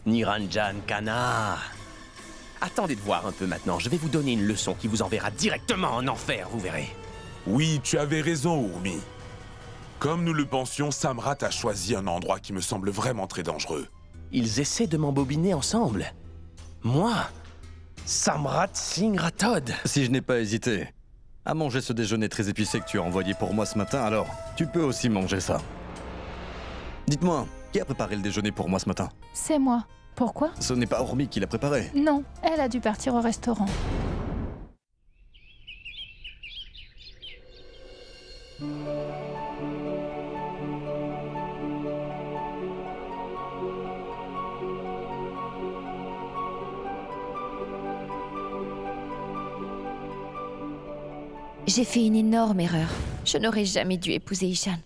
Niranjan Khanna. Attendez de voir un peu maintenant, je vais vous donner une leçon qui vous enverra directement en enfer, vous verrez. Oui, tu avais raison, Urmi. Comme nous le pensions, Samrat a choisi un endroit qui me semble vraiment très dangereux. Ils essaient de m'embobiner ensemble. Moi, Samrat Singh Rathod. Si je n'ai pas hésité à manger ce déjeuner très épicé que tu as envoyé pour moi ce matin, alors tu peux aussi manger ça. Dites-moi, qui a préparé le déjeuner pour moi ce matin? C'est moi. Pourquoi? Ce n'est pas Urmi qui l'a préparé. Non, elle a dû partir au restaurant. J'ai fait une énorme erreur. Je n'aurais jamais dû épouser Ishan.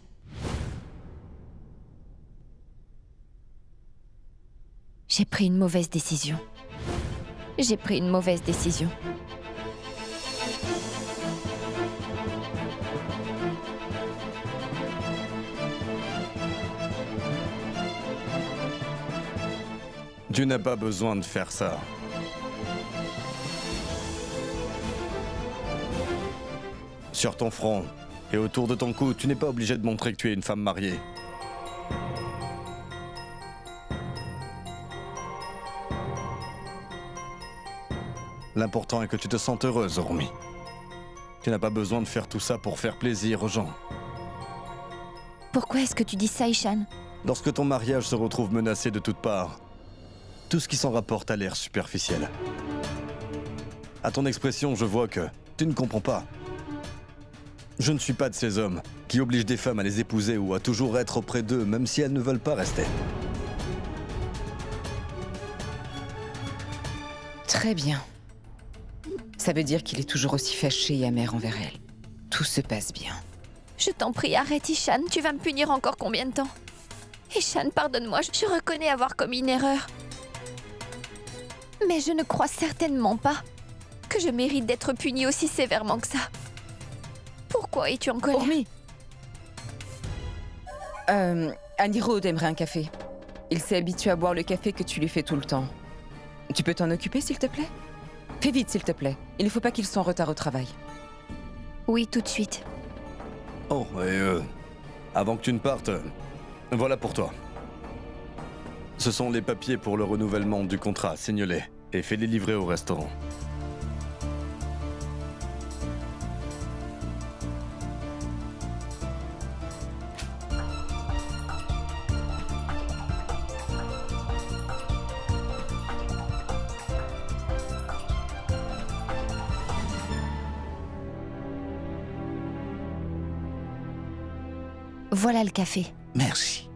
J'ai pris une mauvaise décision. J'ai pris une mauvaise décision. Tu n'as pas besoin de faire ça. Sur ton front et autour de ton cou, tu n'es pas obligé de montrer que tu es une femme mariée. L'important est que tu te sentes heureuse, Urmi. Tu n'as pas besoin de faire tout ça pour faire plaisir aux gens. Pourquoi est-ce que tu dis ça, Ishan? Lorsque ton mariage se retrouve menacé de toutes parts, tout ce qui s'en rapporte a l'air superficiel. À ton expression, je vois que tu ne comprends pas. Je ne suis pas de ces hommes qui obligent des femmes à les épouser ou à toujours être auprès d'eux, même si elles ne veulent pas rester. Très bien. Ça veut dire qu'il est toujours aussi fâché et amer envers elle. Tout se passe bien. Je t'en prie, arrête, Ishan. Tu vas me punir encore combien de temps? Ishan, pardonne-moi, je reconnais avoir commis une erreur. Mais je ne crois certainement pas que je mérite d'être punie aussi sévèrement que ça. Pourquoi es-tu en colère? Urmi! Anirudh aimerait un café. Il s'est habitué à boire le café que tu lui fais tout le temps. Tu peux t'en occuper, s'il te plaît? Fais vite, s'il te plaît. Il ne faut pas qu'il soit en retard au travail. Oui, tout de suite. Oh, et avant que tu ne partes, voilà pour toi. Ce sont les papiers pour le renouvellement du contrat, signe-les et fais-les livrer au restaurant. Voilà le café. Merci.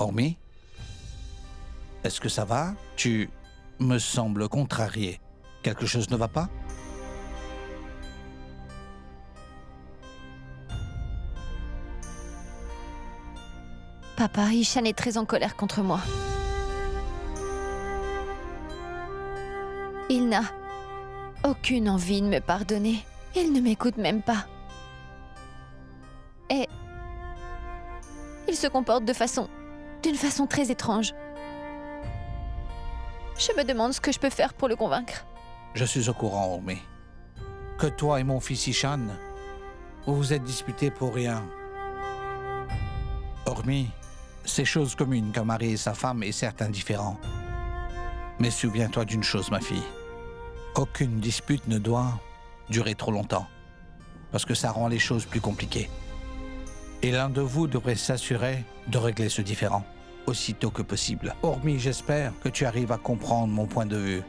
Urmi, est-ce que ça va? Tu me sembles contrarié. Quelque chose ne va pas? Papa, Ishan est très en colère contre moi. Il n'a aucune envie de me pardonner. Il ne m'écoute même pas. Et il se comporte d'une façon très étrange. Je me demande ce que je peux faire pour le convaincre. Je suis au courant, Urmi. Que toi et mon fils Ishan, vous vous êtes disputés pour rien. Urmi, c'est chose commune qu'un mari et sa femme est certes indifférents. Mais souviens-toi d'une chose, ma fille. Aucune dispute ne doit durer trop longtemps. Parce que ça rend les choses plus compliquées. Et l'un de vous devrait s'assurer de régler ce différend aussitôt que possible. Urmi, j'espère que tu arrives à comprendre mon point de vue.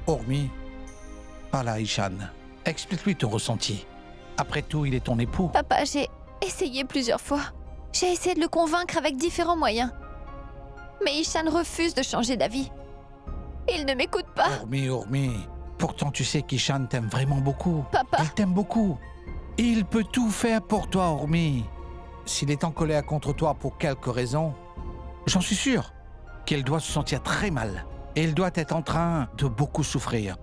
Urmi, parle à Ishan. Explique-lui ton ressenti. Après tout, il est ton époux. Papa, j'ai essayé plusieurs fois. J'ai essayé de le convaincre avec différents moyens. Mais Ishan refuse de changer d'avis. Il ne m'écoute pas. Urmi, pourtant tu sais qu'Ishan t'aime vraiment beaucoup. Papa. Il t'aime beaucoup. Il peut tout faire pour toi, Urmi. S'il est en colère contre toi pour quelque raison, j'en suis sûr qu'il doit se sentir très mal. Et il doit être en train de beaucoup souffrir.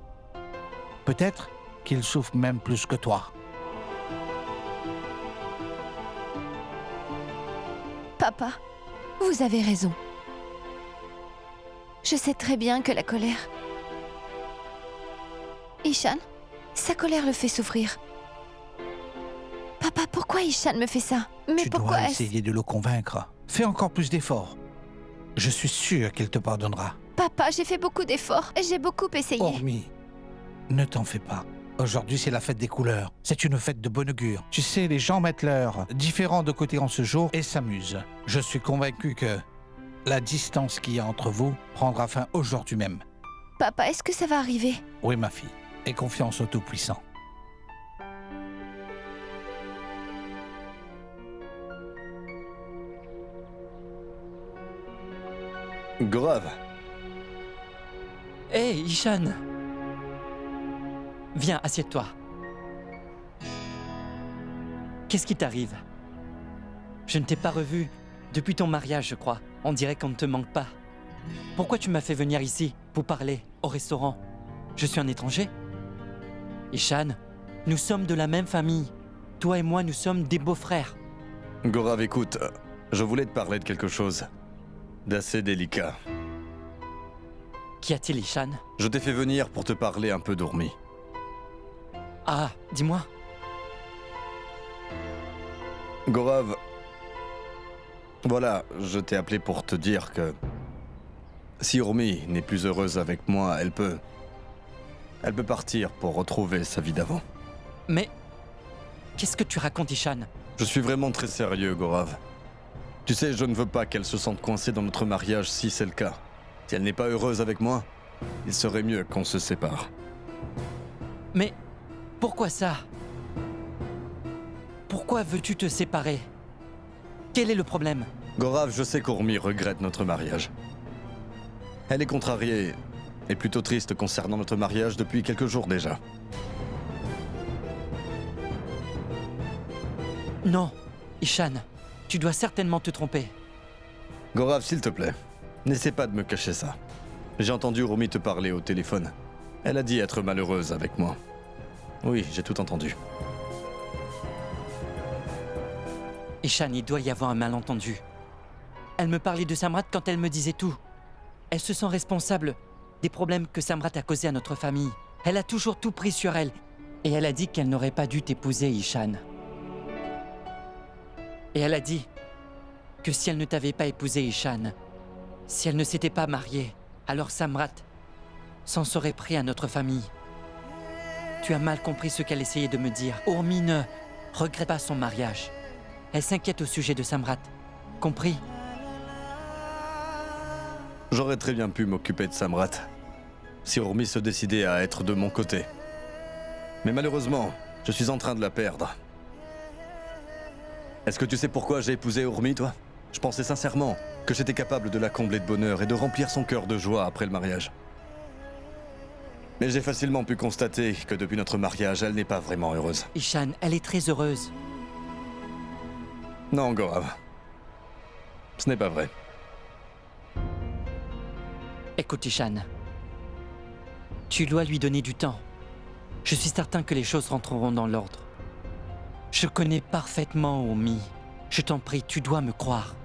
Peut-être qu'il souffre même plus que toi. Papa, vous avez raison. Je sais très bien que la colère... Ishan, sa colère le fait souffrir. Papa, pourquoi Ishan me fait ça? Mais Tu pourquoi dois est-ce... essayer de le convaincre. Fais encore plus d'efforts. Je suis sûr qu'il te pardonnera. Papa, j'ai fait beaucoup d'efforts. J'ai beaucoup essayé. Hormis, ne t'en fais pas. Aujourd'hui, c'est la fête des couleurs. C'est une fête de bon augure. Tu sais, les gens mettent leurs différents de côté en ce jour et s'amusent. Je suis convaincu que la distance qu'il y a entre vous prendra fin aujourd'hui même. Papa, est-ce que ça va arriver? Oui, ma fille. Aie confiance au Tout-Puissant. Gaurav, Hé, Ishan! Viens, assieds-toi. Qu'est-ce qui t'arrive? Je ne t'ai pas revu depuis ton mariage, je crois. On dirait qu'on ne te manque pas. Pourquoi tu m'as fait venir ici pour parler au restaurant? Je suis un étranger? Ishan, nous sommes de la même famille. Toi et moi, nous sommes des beaux-frères. Gaurav, écoute, je voulais te parler de quelque chose d'assez délicat. Qu'y a-t-il, Ishan? Je t'ai fait venir pour te parler un peu d'Urmi. Ah, dis-moi. Gaurav, voilà, je t'ai appelé pour te dire que si Urmi n'est plus heureuse avec moi, elle peut partir pour retrouver sa vie d'avant. Mais qu'est-ce que tu racontes, Ishan? Je suis vraiment très sérieux, Gaurav. Tu sais, je ne veux pas qu'elle se sente coincée dans notre mariage si c'est le cas. Si elle n'est pas heureuse avec moi, il serait mieux qu'on se sépare. Mais pourquoi ça? Pourquoi veux-tu te séparer? Quel est le problème? Gaurav, je sais qu'Urmi regrette notre mariage. Elle est contrariée et plutôt triste concernant notre mariage depuis quelques jours déjà. Non, Ishan, tu dois certainement te tromper. Gaurav, s'il te plaît, n'essaie pas de me cacher ça. J'ai entendu Urmi te parler au téléphone. Elle a dit être malheureuse avec moi. Oui, j'ai tout entendu. Ishan, il doit y avoir un malentendu. Elle me parlait de Samrat quand elle me disait tout. Elle se sent responsable des problèmes que Samrat a causés à notre famille. Elle a toujours tout pris sur elle. Et elle a dit qu'elle n'aurait pas dû t'épouser, Ishan. Et elle a dit que si elle ne t'avait pas épousé, Ishan, si elle ne s'était pas mariée, alors Samrat s'en serait pris à notre famille. Tu as mal compris ce qu'elle essayait de me dire. Urmi ne regrette pas son mariage. Elle s'inquiète au sujet de Samrat. Compris? J'aurais très bien pu m'occuper de Samrat si Urmi se décidait à être de mon côté. Mais malheureusement, je suis en train de la perdre. Est-ce que tu sais pourquoi j'ai épousé Urmi, toi? Je pensais sincèrement que j'étais capable de la combler de bonheur et de remplir son cœur de joie après le mariage. Mais j'ai facilement pu constater que depuis notre mariage, elle n'est pas vraiment heureuse. Ishan, elle est très heureuse. Non, Gaurav. Ce n'est pas vrai. Écoute, Ishan. Tu dois lui donner du temps. Je suis certain que les choses rentreront dans l'ordre. Je connais parfaitement Urmi. Je t'en prie, tu dois me croire.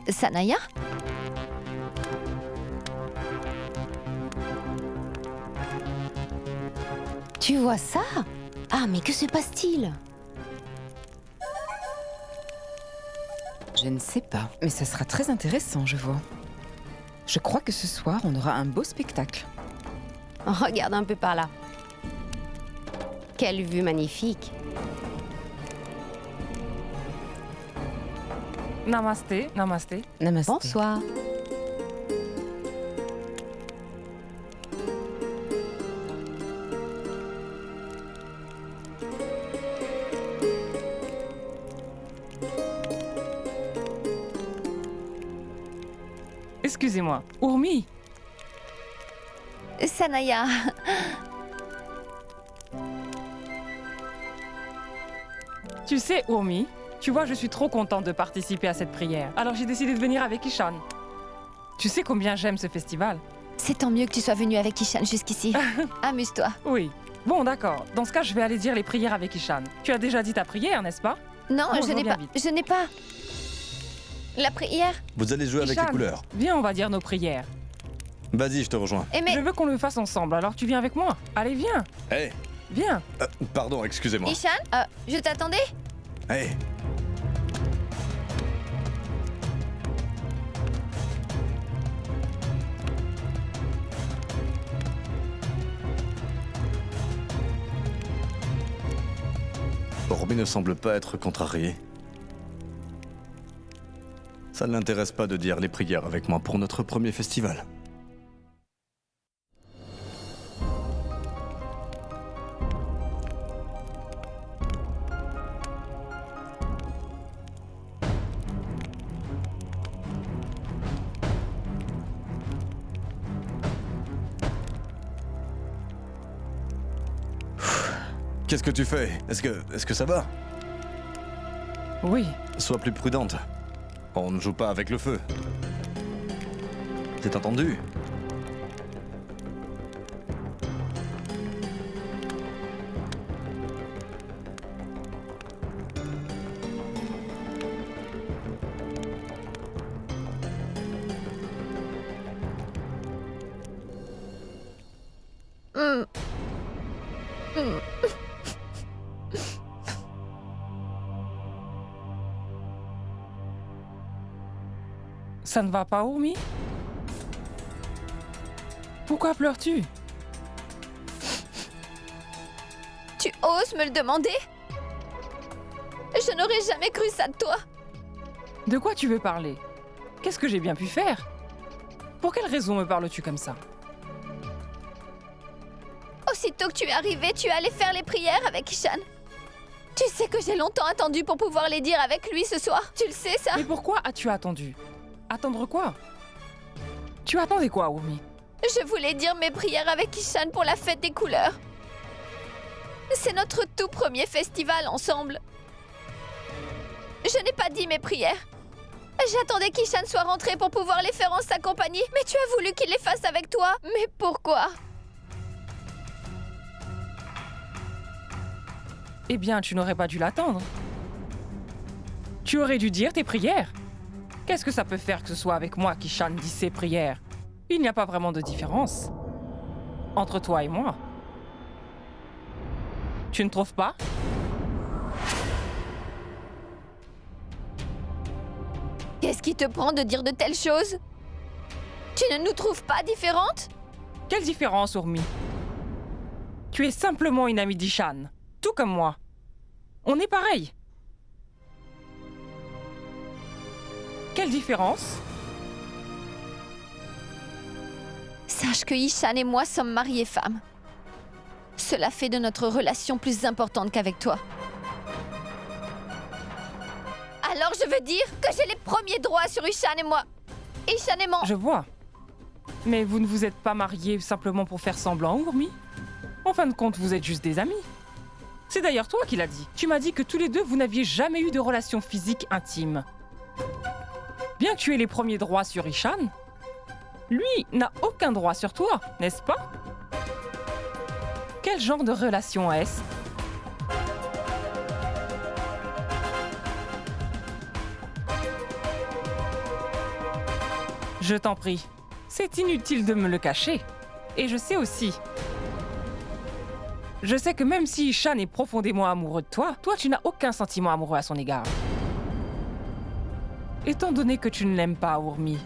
Sanaya? Tu vois ça? Ah, mais que se passe-t-il? Je ne sais pas, mais ça sera très intéressant, je vois. Je crois que ce soir, on aura un beau spectacle. Regarde un peu par là. Quelle vue magnifique. Namasté, namasté. Namasté. Bonsoir. Excusez-moi. Urmi, Sanaya, tu sais, Urmi, tu vois, je suis trop contente de participer à cette prière. Alors j'ai décidé de venir avec Ishan. Tu sais combien j'aime ce festival? c'est tant mieux que tu sois venu avec Ishan jusqu'ici. Amuse-toi. Oui. Bon, d'accord. Dans ce cas, je vais aller dire les prières avec Ishan. Tu as déjà dit ta prière, n'est-ce pas? Non, Bon, je je n'ai reviens pas. vite. Je n'ai pas. La prière. Vous allez jouer avec les Ishan, couleurs. viens, on va dire nos prières. Vas-y, je te rejoins. Eh mais, Je veux qu'on le fasse ensemble, alors tu viens avec moi. Allez, viens. Hé Viens. Pardon, excusez-moi. Ishan, je t'attendais. Hé Orbi ne semble pas être contrarié. Ça ne l'intéresse pas de dire les prières avec moi pour notre premier festival. Qu'est-ce que tu fais? Est-ce que ça va? Oui. Sois plus prudente. On ne joue pas avec le feu. C'est entendu? Hmm. Hmm. Ça ne va pas, Urmi? Pourquoi pleures-tu? Tu oses me le demander? Je n'aurais jamais cru ça de toi. De quoi tu veux parler? Qu'est-ce que j'ai bien pu faire? Pour quelle raison me parles-tu comme ça? Aussitôt que tu es arrivé, tu es allé faire les prières avec Ishan. Tu sais que j'ai longtemps attendu pour pouvoir les dire avec lui ce soir. Tu le sais, ça? Mais pourquoi as-tu attendu? Attendre quoi? Tu attendais quoi, Urmi? Je voulais dire mes prières avec Ishan pour la fête des couleurs. C'est notre tout premier festival ensemble. Je n'ai pas dit mes prières. J'attendais qu'Ishan soit rentré pour pouvoir les faire en sa compagnie, mais tu as voulu qu'il les fasse avec toi. Mais pourquoi? Eh bien, tu n'aurais pas dû l'attendre. Tu aurais dû dire tes prières. Qu'est-ce que ça peut faire que ce soit avec moi qu'Ishan dit ses prières? Il n'y a pas vraiment de différence entre toi et moi. Tu ne trouves pas? Qu'est-ce qui te prend de dire de telles choses? Tu ne nous trouves pas différentes? Quelle différence, Urmi? Tu es simplement une amie d'Ishan, tout comme moi. On est pareil. Quelle différence? Sache que Ishan et moi sommes mariés femmes. Cela fait de notre relation plus importante qu'avec toi. Alors je veux dire que j'ai les premiers droits sur Ishan et moi. Ishan est mon... Je vois. Mais vous ne vous êtes pas mariés simplement pour faire semblant, Urmi? En fin de compte, vous êtes juste des amis. C'est d'ailleurs toi qui l'as dit. Tu m'as dit que tous les deux, vous n'aviez jamais eu de relation physique intime. Bien que tu aies les premiers droits sur Ishan, lui n'a aucun droit sur toi, n'est-ce pas? Quel genre de relation est-ce? Je t'en prie, c'est inutile de me le cacher. Et je sais aussi. Je sais que même si Ishan est profondément amoureux de toi, toi tu n'as aucun sentiment amoureux à son égard. Étant donné que tu ne l'aimes pas, Urmi,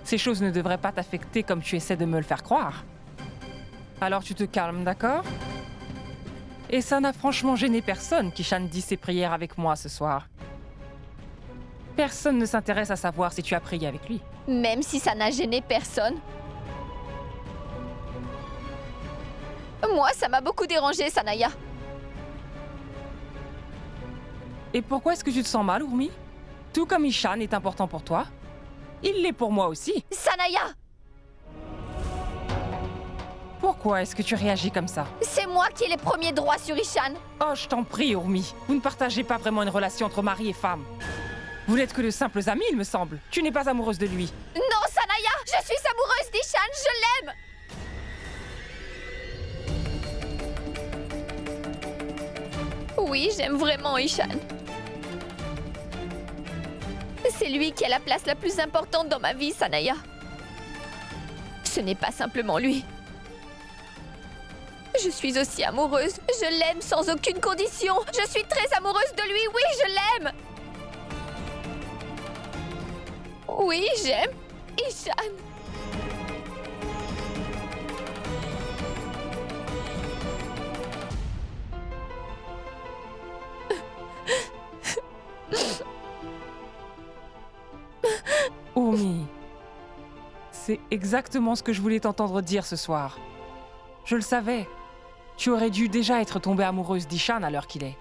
ces choses ne devraient pas t'affecter comme tu essaies de me le faire croire. Alors tu te calmes, d'accord? Et ça n'a franchement gêné personne qu'Ishan dise ses prières avec moi ce soir. Personne ne s'intéresse à savoir si tu as prié avec lui. Même si ça n'a gêné personne. Moi, ça m'a beaucoup dérangé, Sanaya. Et pourquoi est-ce que tu te sens mal, Urmi? Tout comme Ishan est important pour toi. Il l'est pour moi aussi. Sanaya! Pourquoi est-ce que tu réagis comme ça? C'est moi qui ai les premiers droits sur Ishan. Oh, je t'en prie, Urmi. Vous ne partagez pas vraiment une relation entre mari et femme. Vous n'êtes que de simples amis, il me semble. Tu n'es pas amoureuse de lui. Non, Sanaya! Je suis amoureuse d'Ishan, je l'aime! Oui, j'aime vraiment Ishan. C'est lui qui a la place la plus importante dans ma vie, Sanaya. Ce n'est pas simplement lui. Je suis aussi amoureuse. Je l'aime sans aucune condition. Je suis très amoureuse de lui. Oui, je l'aime. Oui, j'aime Ishan. Urmi, c'est exactement ce que je voulais t'entendre dire ce soir. Je le savais. Tu aurais dû déjà être tombée amoureuse d'Ishan à l'heure qu'il est.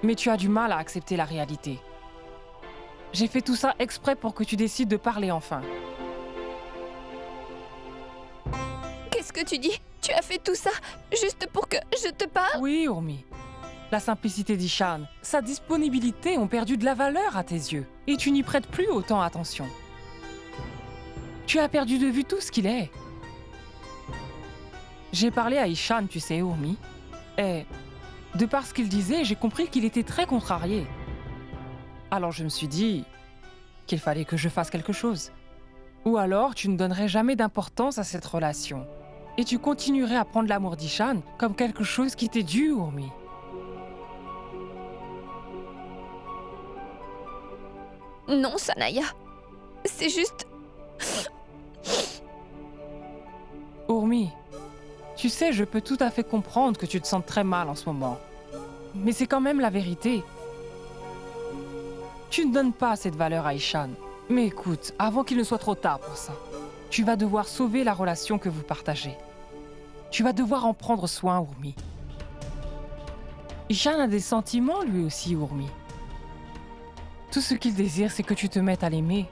Mais tu as du mal à accepter la réalité. J'ai fait tout ça exprès pour que tu décides de parler enfin. Qu'est-ce que tu dis? Tu as fait tout ça juste pour que je te parle? Oui, Urmi. La simplicité d'Ishan, sa disponibilité ont perdu de la valeur à tes yeux. Et tu n'y prêtes plus autant attention. Tu as perdu de vue tout ce qu'il est. J'ai parlé à Ishan, tu sais, Urmi. Et, de par ce qu'il disait, j'ai compris qu'il était très contrarié. Alors je me suis dit qu'il fallait que je fasse quelque chose. Ou alors tu ne donnerais jamais d'importance à cette relation. Et tu continuerais à prendre l'amour d'Ishan comme quelque chose qui t'est dû, Urmi. Non, Sanaya. C'est juste... Urmi, tu sais, je peux tout à fait comprendre que tu te sentes très mal en ce moment. Mais c'est quand même la vérité. Tu ne donnes pas cette valeur à Ishan. Mais écoute, avant qu'il ne soit trop tard pour ça, tu vas devoir sauver la relation que vous partagez. Tu vas devoir en prendre soin, Urmi. Ishan a des sentiments, lui aussi, Urmi. Tout ce qu'il désire, c'est que tu te mettes à l'aimer.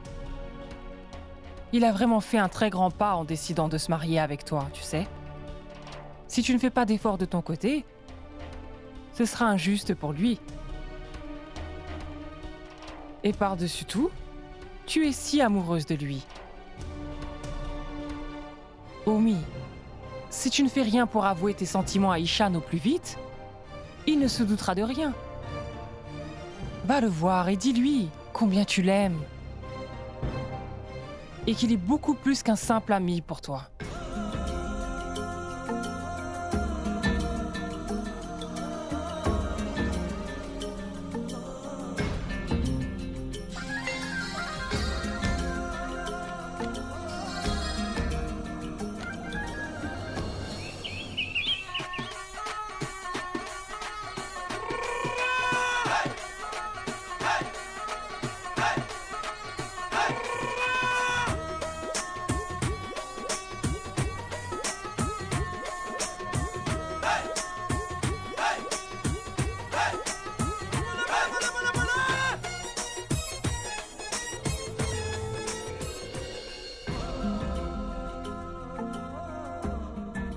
Il a vraiment fait un très grand pas en décidant de se marier avec toi, tu sais. Si tu ne fais pas d'efforts de ton côté, ce sera injuste pour lui. Et par-dessus tout, tu es si amoureuse de lui. Urmi, si tu ne fais rien pour avouer tes sentiments à Ishan au plus vite, il ne se doutera de rien. Va le voir et dis-lui combien tu l'aimes. Et qu'il est beaucoup plus qu'un simple ami pour toi.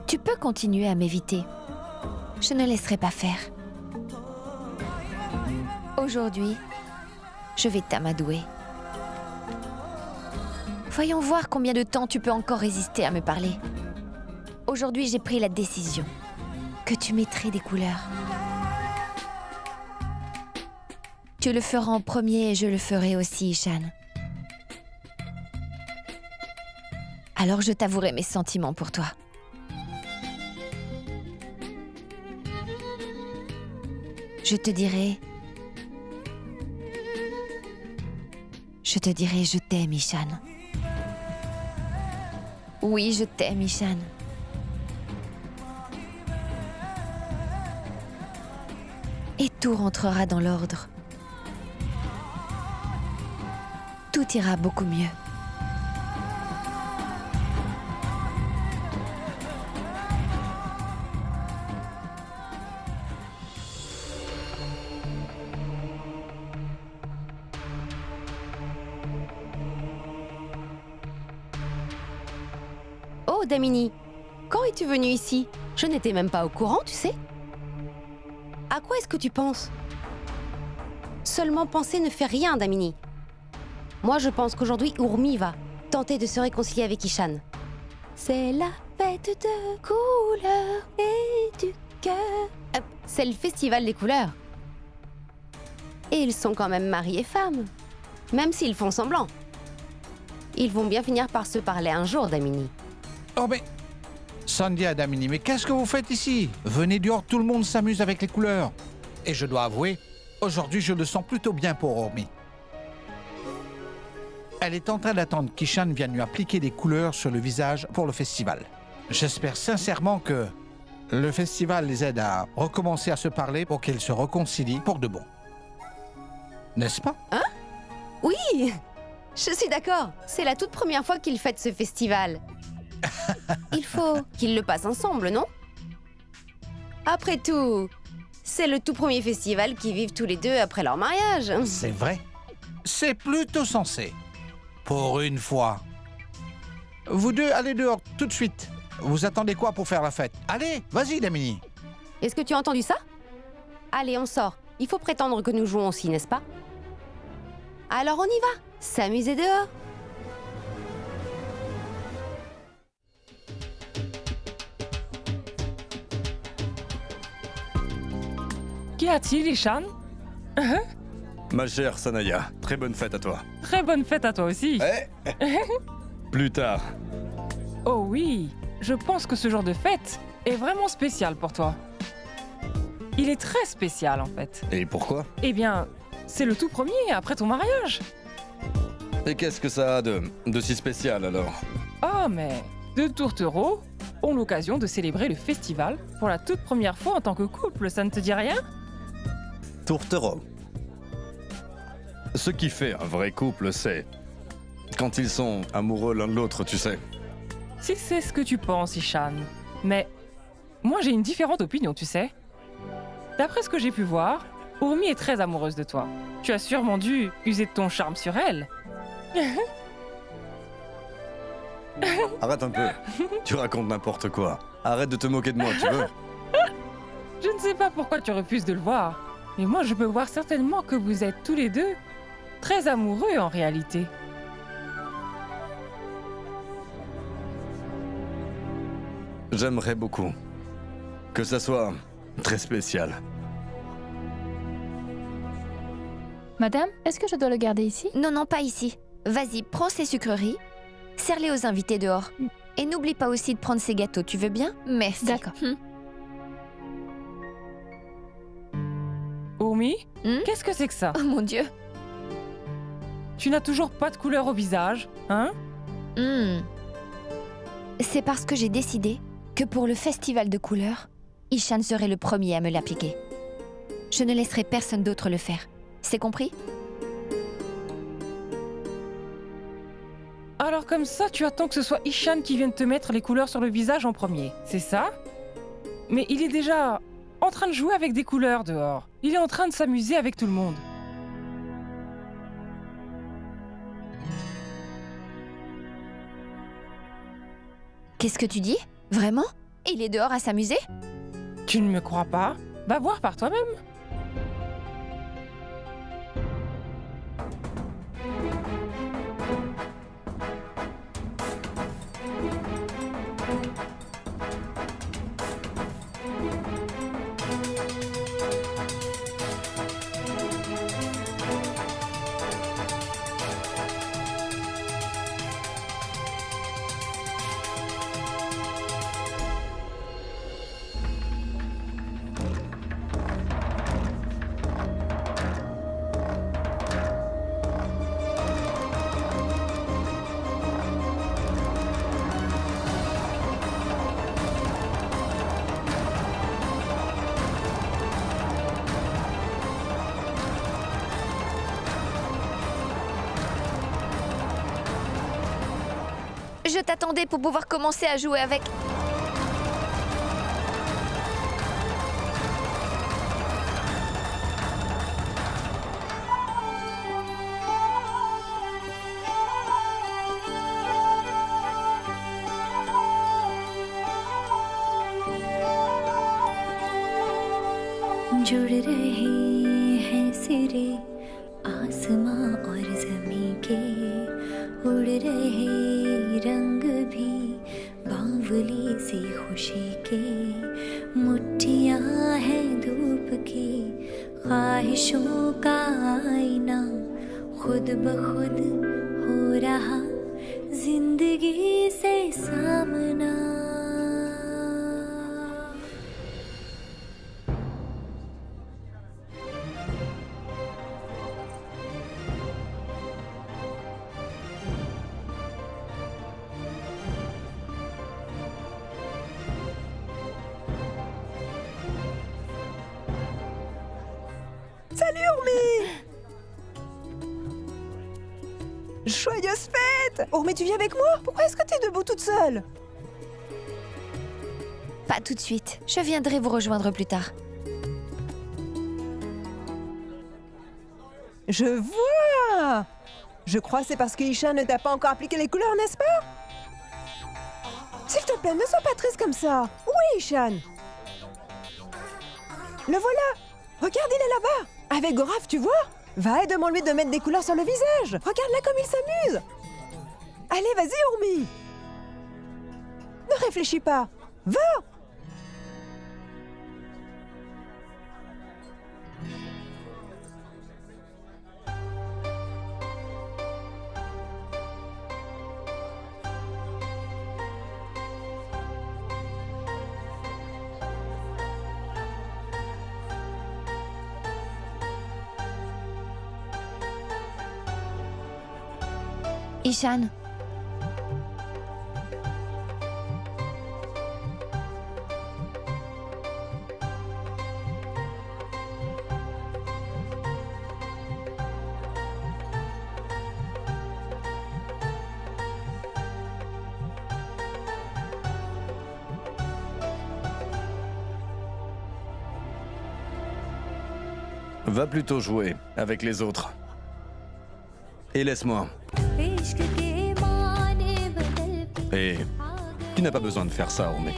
Tu peux continuer à m'éviter. Je ne laisserai pas faire. Aujourd'hui, je vais t'amadouer. Voyons voir combien de temps tu peux encore résister à me parler. Aujourd'hui, j'ai pris la décision que tu mettrais des couleurs. Tu le feras en premier et je le ferai aussi, Ishan. Alors je t'avouerai mes sentiments pour toi. Je te dirai je t'aime, Ishan. Oui, je t'aime, Ishan. Et tout rentrera dans l'ordre. Tout ira beaucoup mieux. Oh, Damini, quand es-tu venue ici? Je n'étais même pas au courant, tu sais. À quoi est-ce que tu penses? Seulement penser ne fait rien, Damini. Moi, je pense qu'aujourd'hui, Urmi va tenter de se réconcilier avec Ishan. C'est la fête de couleurs et du cœur. C'est le festival des couleurs. Et ils sont quand même mari et femme. Même s'ils font semblant. Ils vont bien finir par se parler un jour, Damini. Oh mais... Sandhya, Damini, mais qu'est-ce que vous faites ici? Venez dehors, tout le monde s'amuse avec les couleurs. Et je dois avouer, aujourd'hui je le sens plutôt bien pour Urmi. Elle est en train d'attendre qu'Ishan vienne lui appliquer des couleurs sur le visage pour le festival. J'espère sincèrement que le festival les aide à recommencer à se parler pour qu'ils se réconcilient pour de bon. N'est-ce pas? Hein? Oui! Je suis d'accord. C'est la toute première fois qu'ils fêtent ce festival. Il faut qu'ils le passent ensemble, non? Après tout, c'est le tout premier festival qu'ils vivent tous les deux après leur mariage. C'est vrai. C'est plutôt sensé. Pour une fois. Vous deux, allez dehors tout de suite. Vous attendez quoi pour faire la fête? Allez, vas-y, Damini. Est-ce que tu as entendu ça? Allez, on sort. Il faut prétendre que nous jouons aussi, n'est-ce pas? Alors on y va. S'amuser dehors. Qu'y a-t-il, Ishan? Ma chère Sanaya, très bonne fête à toi. Très bonne fête à toi aussi. Plus tard. Oh oui, je pense que ce genre de fête est vraiment spécial pour toi. Il est très spécial en fait. Et pourquoi? Eh bien, c'est le tout premier après ton mariage. Et qu'est-ce que ça a de si spécial alors? Ah mais, deux tourtereaux ont l'occasion de célébrer le festival pour la toute première fois en tant que couple, ça ne te dit rien? Tourtereau. Ce qui fait un vrai couple, c'est quand ils sont amoureux l'un de l'autre, tu sais. Si c'est ce que tu penses, Ishan. Mais moi j'ai une différente opinion, tu sais. D'après ce que j'ai pu voir, Urmi est très amoureuse de toi. Tu as sûrement dû user de ton charme sur elle. Arrête un peu. Tu racontes n'importe quoi. Arrête de te moquer de moi, tu veux? Je ne sais pas pourquoi tu refuses de le voir. Mais moi je peux voir certainement que vous êtes tous les deux très amoureux en réalité. J'aimerais beaucoup que ça soit très spécial. Madame, est-ce que je dois le garder ici? Non, non, pas ici. Vas-y, prends ces sucreries, serre-les aux invités dehors. Et n'oublie pas aussi de prendre ces gâteaux, tu veux bien? Merci. D'accord. Urmi, qu'est-ce que c'est que ça? Oh mon Dieu. Tu n'as toujours pas de couleur au visage, hein? C'est parce que j'ai décidé que pour le festival de couleurs, Ishan serait le premier à me l'appliquer. Je ne laisserai personne d'autre le faire. C'est compris? Alors comme ça, tu attends que ce soit Ishan qui vienne te mettre les couleurs sur le visage en premier, c'est ça? Mais il est déjà en train de jouer avec des couleurs dehors. Il est en train de s'amuser avec tout le monde. Qu'est-ce que tu dis? Vraiment? Il est dehors à s'amuser? Tu ne me crois pas? Va voir par toi-même. Je t'attendais pour pouvoir commencer à jouer avec... जुड़ रहे हैं सिरे आसमां और ज़मीं के उड़ रहे रंग भी बावली सी खुशी के मुट्ठियाँ हैं धूप की ख्वाहिशों का आईना खुद ब खुद हो रहा जिंदगी से सामना Salut Urmi! Joyeuse fête! Urmi, tu viens avec moi? Pourquoi est-ce que t'es debout toute seule? Pas tout de suite. Je viendrai vous rejoindre plus tard. Je vois! Je crois que c'est parce que Ishan ne t'a pas encore appliqué les couleurs, n'est-ce pas? S'il te plaît, ne sois pas triste comme ça. Oui, Ishan! Le voilà! Regarde, il est là-bas! Avec Goraf, tu vois? Va et demande-lui de mettre des couleurs sur le visage! Regarde-la comme il s'amuse! Allez, vas-y, Urmi! Ne réfléchis pas! Va! Ishan, Va plutôt jouer avec les autres. Et laisse-moi. Et tu n'as pas besoin de faire ça, Urmi.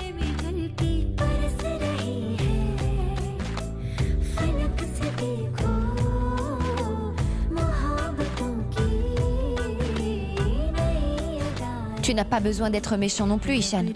tu n'as pas besoin d'être méchant non plus, Ishan.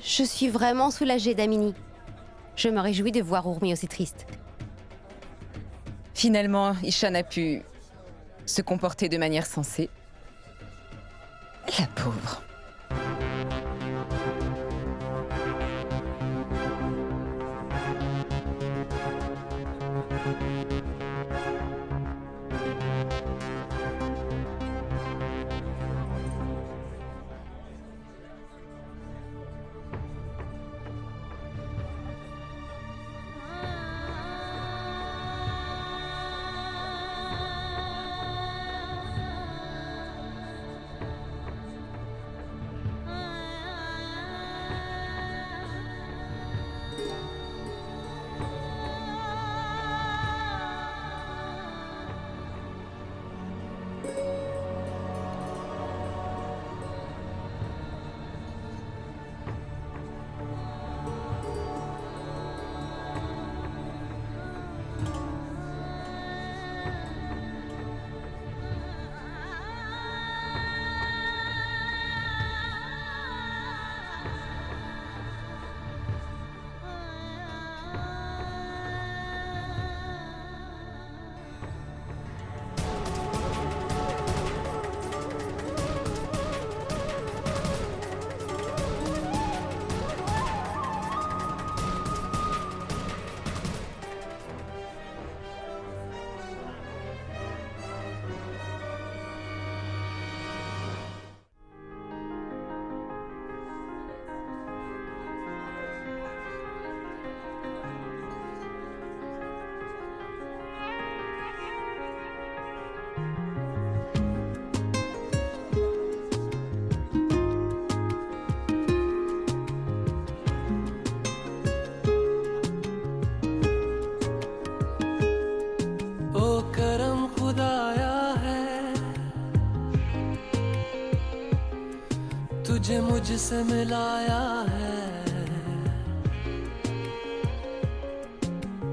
Je suis vraiment soulagée, Damini. Je me réjouis de voir Urmi aussi triste. Finalement, Ishan a pu se comporter de manière sensée. La pauvre. तुझे मुझसे मिलाया है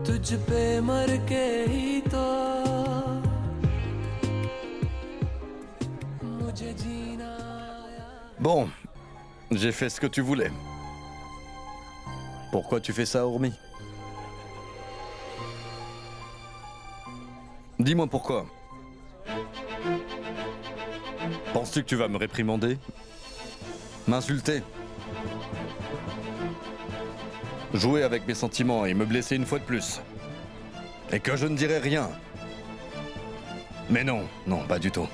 तुझ पे मर के ही तो मुझे जीना Bon, j'ai fait ce que tu voulais. Pourquoi tu fais ça, Urmi? Dis-moi pourquoi. Penses-tu que tu vas me réprimander? M'insulter? Jouer avec mes sentiments et me blesser une fois de plus? Et que je ne dirai rien? Mais non, non, pas du tout.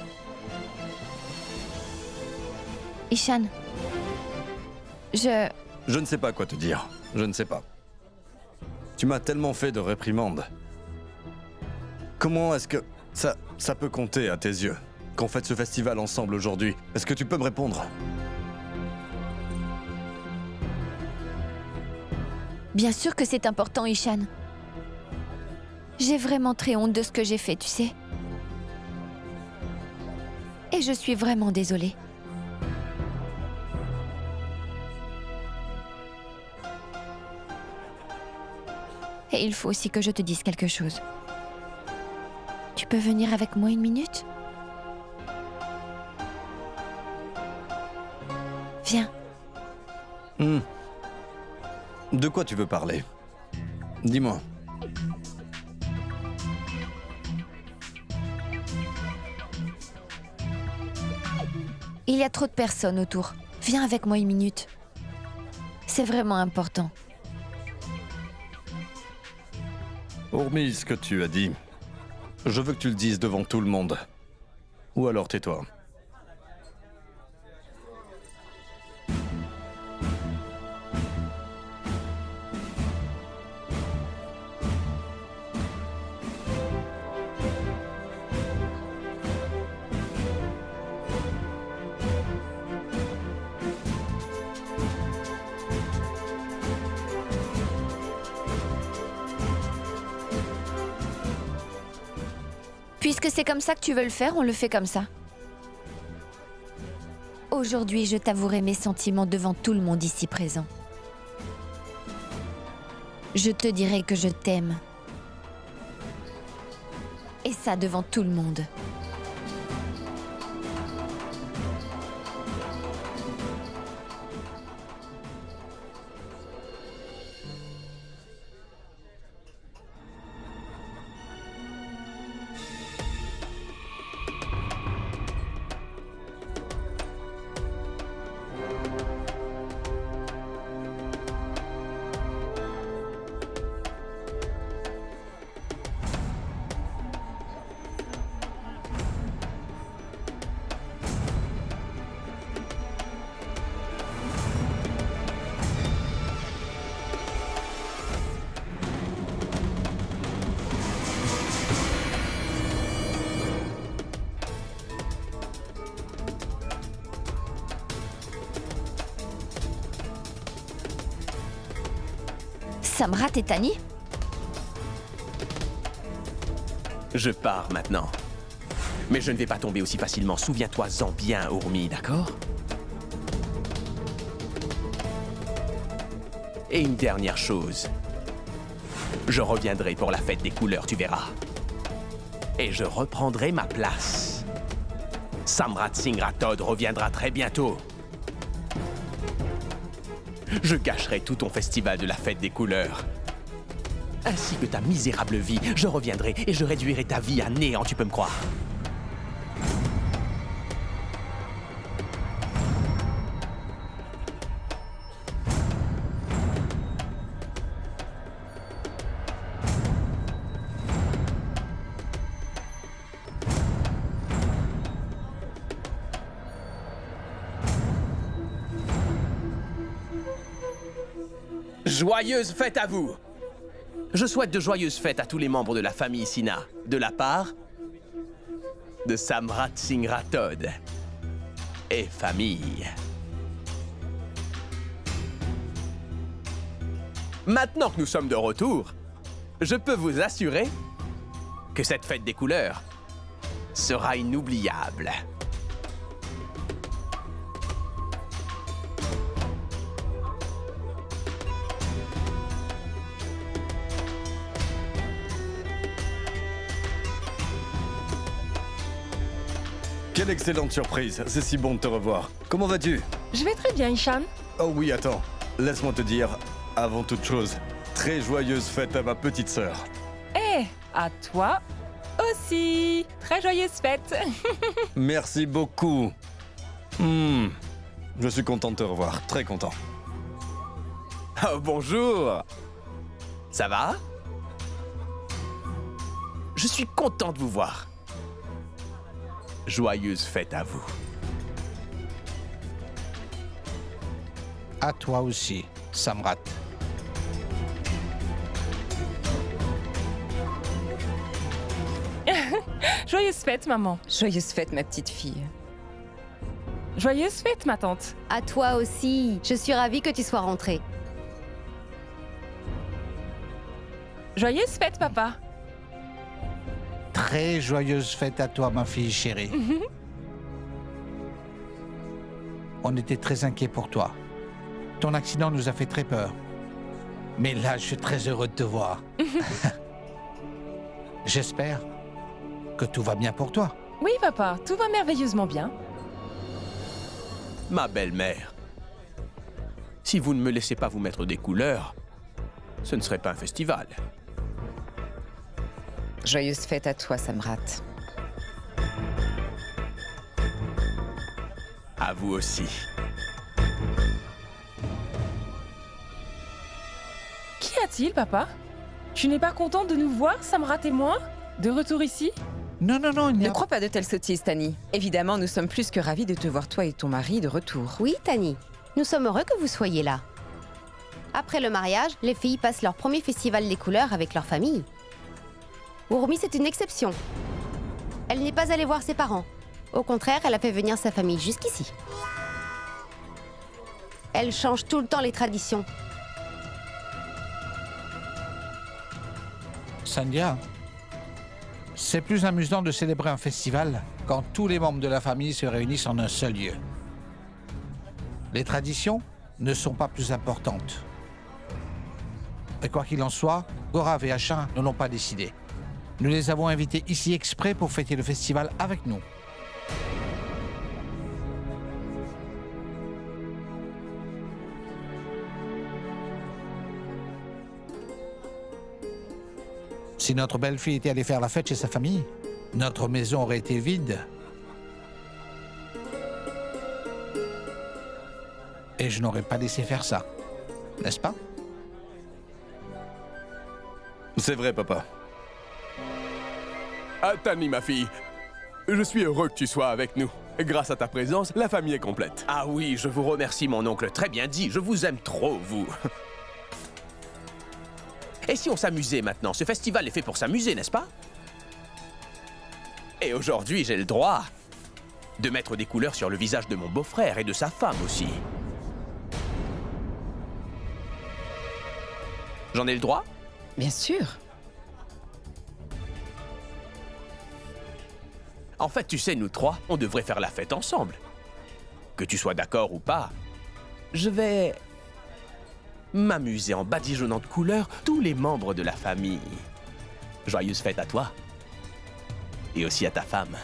Ishan, Je ne sais pas quoi te dire. Je ne sais pas. Tu m'as tellement fait de réprimandes. Comment est-ce que ça peut compter à tes yeux qu'on fête ce festival ensemble aujourd'hui? Est-ce que tu peux me répondre? Bien sûr que c'est important, Ishan. J'ai vraiment très honte de ce que j'ai fait, tu sais. Et je suis vraiment désolée. Et il faut aussi que je te dise quelque chose. Tu peux venir avec moi une minute? Viens. De quoi tu veux parler? Dis-moi. Il y a trop de personnes autour. Viens avec moi une minute. C'est vraiment important. Hormis ce que tu as dit, je veux que tu le dises devant tout le monde. Ou alors tais-toi. Puisque c'est comme ça que tu veux le faire, on le fait comme ça. Aujourd'hui, je t'avouerai mes sentiments devant tout le monde ici présent. Je te dirai que je t'aime. Et ça devant tout le monde. Samrat et Tani? Je pars maintenant. Mais je ne vais pas tomber aussi facilement. Souviens-toi-en bien, Urmi, d'accord? Et une dernière chose. Je reviendrai pour la fête des couleurs, tu verras. Et je reprendrai ma place. Samrat Singh Rathod reviendra très bientôt. Je gâcherai tout ton festival de la fête des couleurs. Ainsi que ta misérable vie. Je reviendrai et je réduirai ta vie à néant, tu peux me croire. Joyeuses fêtes à vous! Je souhaite de joyeuses fêtes à tous les membres de la famille Sina, de la part de Samrat Singh Rathod et famille. Maintenant que nous sommes de retour, je peux vous assurer que cette fête des couleurs sera inoubliable. Quelle excellente surprise. C'est si bon de te revoir. Comment vas-tu? Je vais très bien, Ishan. Oh oui, attends. Laisse-moi te dire, avant toute chose, très joyeuse fête à ma petite sœur. Eh, à toi aussi. Très joyeuse fête. Merci beaucoup. Je suis content de te revoir, très content. Oh, bonjour. Ça va? Je suis content de vous voir. Joyeuse fête à vous. À toi aussi, Samrat. Joyeuse fête, maman. Joyeuse fête, ma petite fille. Joyeuse fête, ma tante. À toi aussi. Je suis ravie que tu sois rentrée. Joyeuse fête, papa. Très joyeuse fête à toi, ma fille chérie. On était très inquiets pour toi. Ton accident nous a fait très peur. Mais là, je suis très heureux de te voir. J'espère que tout va bien pour toi. Oui, papa, tout va merveilleusement bien. Ma belle-mère, si vous ne me laissez pas vous mettre des couleurs, ce ne serait pas un festival. Joyeuse fête à toi, Samrat. À vous aussi. Qu'y a-t-il, papa? Tu n'es pas contente de nous voir, Samrat et moi? De retour ici? Non, il n'y Ne a crois pas de telles sottises, Tani. Évidemment, nous sommes plus que ravis de te voir toi et ton mari de retour. Oui, Tani. Nous sommes heureux que vous soyez là. Après le mariage, les filles passent leur premier festival des couleurs avec leur famille. Urmi, c'est une exception. Elle n'est pas allée voir ses parents. Au contraire, elle a fait venir sa famille jusqu'ici. Elle change tout le temps les traditions. Sandhya, c'est plus amusant de célébrer un festival quand tous les membres de la famille se réunissent en un seul lieu. Les traditions ne sont pas plus importantes. Et quoi qu'il en soit, Gaurav et Ashin ne l'ont pas décidé. Nous les avons invités ici exprès pour fêter le festival avec nous. Si notre belle-fille était allée faire la fête chez sa famille, notre maison aurait été vide. Et je n'aurais pas laissé faire ça. N'est-ce pas? C'est vrai, papa. Ah, Tani, ma fille, je suis heureux que tu sois avec nous. Grâce à ta présence, la famille est complète. Ah oui, je vous remercie, mon oncle. Très bien dit, je vous aime trop, vous. Et si on s'amusait maintenant? Ce festival est fait pour s'amuser, n'est-ce pas? Et aujourd'hui, j'ai le droit de mettre des couleurs sur le visage de mon beau-frère et de sa femme aussi. J'en ai le droit? Bien sûr. En fait, tu sais, nous trois, on devrait faire la fête ensemble. Que tu sois d'accord ou pas, je vais m'amuser en badigeonnant de couleurs tous les membres de la famille. Joyeuse fête à toi. Et aussi à ta femme.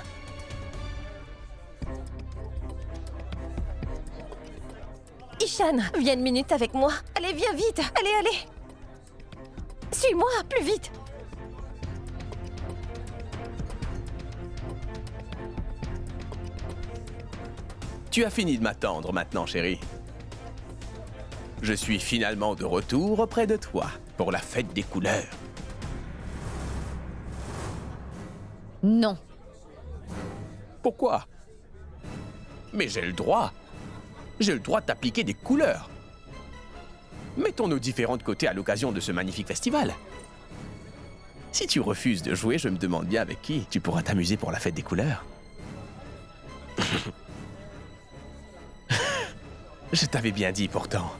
Ishan, viens une minute avec moi. Allez, viens vite. Allez. Suis-moi, plus vite. Tu as fini de m'attendre maintenant, chérie. Je suis finalement de retour auprès de toi pour la fête des couleurs. Non. Pourquoi? Mais j'ai le droit. J'ai le droit de t'appliquer des couleurs. Mettons nos différents de côté à l'occasion de ce magnifique festival. Si tu refuses de jouer, je me demande bien avec qui tu pourras t'amuser pour la fête des couleurs. Je t'avais bien dit pourtant.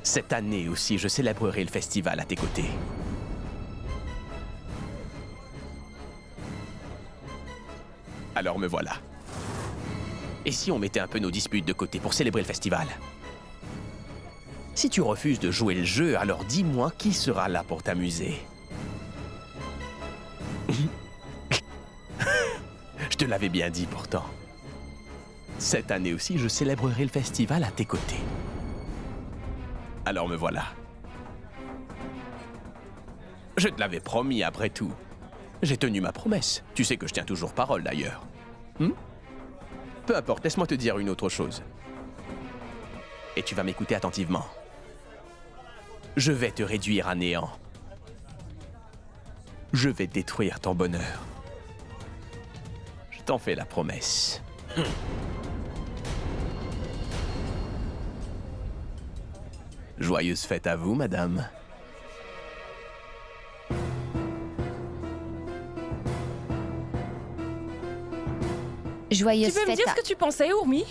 Cette année aussi, je célébrerai le festival à tes côtés. Alors me voilà. Et si on mettait un peu nos disputes de côté pour célébrer le festival? Si tu refuses de jouer le jeu, alors dis-moi qui sera là pour t'amuser. Je te l'avais bien dit pourtant. Cette année aussi, je célébrerai le festival à tes côtés. Alors me voilà. Je te l'avais promis après tout. J'ai tenu ma promesse. Tu sais que je tiens toujours parole d'ailleurs. Peu importe, laisse-moi te dire une autre chose. Et tu vas m'écouter attentivement. Je vais te réduire à néant. Je vais détruire ton bonheur. Je t'en fais la promesse. Joyeuse fête à vous, madame. Joyeuse Tu veux me fête dire à... ce que tu pensais, Urmi?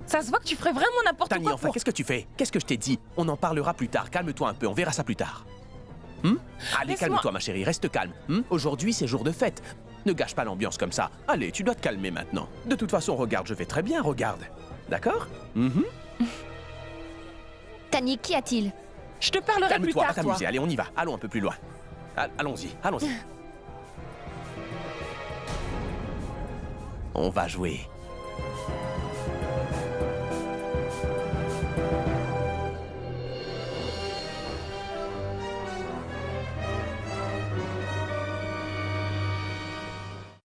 Ça se voit que tu ferais vraiment n'importe Tani, quoi enfin, qu'est-ce que tu fais? Qu'est-ce que je t'ai dit? On en parlera plus tard. Calme-toi un peu, on verra ça plus tard. Allez, Laisse-moi- calme-toi, ma chérie, reste calme. Aujourd'hui, c'est jour de fête. Ne gâche pas l'ambiance comme ça. Allez, tu dois te calmer maintenant. De toute façon, regarde, je vais très bien, regarde. D'accord? Tani, qu'y a-t-il? Je te parlerai plus Calme-toi, va tard, toi. t'amuser. Allez, on y va. Allons un peu plus loin. Allons-y, allons-y. On va jouer.